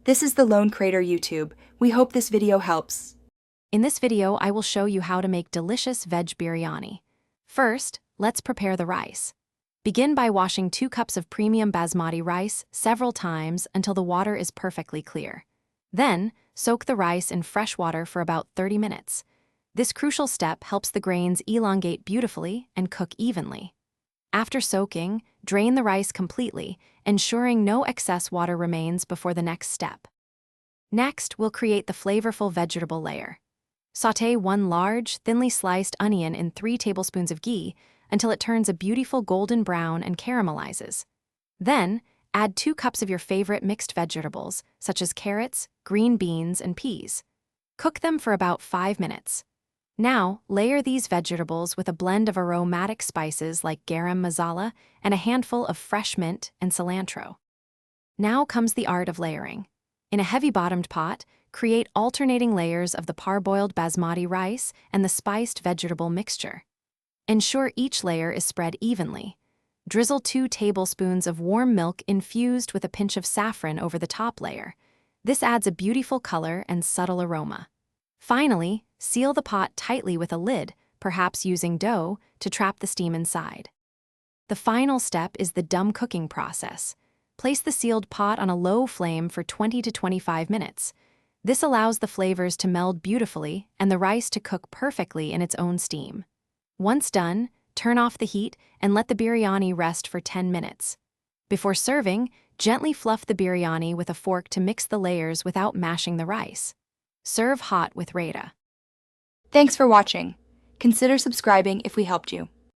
This is the Lone Crater YouTube. We hope this video helps. In this video, I will show you how to make delicious veg biryani. First, let's prepare the rice. Begin by washing 2 cups of premium basmati rice several times until the water is perfectly clear. Then, soak the rice in fresh water for about 30 minutes. This crucial step helps the grains elongate beautifully and cook evenly. After soaking, drain the rice completely, ensuring no excess water remains before the next step. Next, we'll create the flavorful vegetable layer. Sauté 1 large, thinly sliced onion in 3 tablespoons of ghee until it turns a beautiful golden brown and caramelizes. Then, add 2 cups of your favorite mixed vegetables, such as carrots, green beans, and peas. Cook them for about 5 minutes. Now, layer these vegetables with a blend of aromatic spices like garam masala and a handful of fresh mint and cilantro. Now comes the art of layering. In a heavy-bottomed pot, create alternating layers of the parboiled basmati rice and the spiced vegetable mixture. Ensure each layer is spread evenly. Drizzle 2 tablespoons of warm milk infused with a pinch of saffron over the top layer. This adds a beautiful color and subtle aroma. Finally, seal the pot tightly with a lid, perhaps using dough, to trap the steam inside. The final step is the dum cooking process. Place the sealed pot on a low flame for 20 to 25 minutes. This allows the flavors to meld beautifully and the rice to cook perfectly in its own steam. Once done, turn off the heat and let the biryani rest for 10 minutes. Before serving, gently fluff the biryani with a fork to mix the layers without mashing the rice. Serve hot with raita. Thanks for watching. Consider subscribing if we helped you.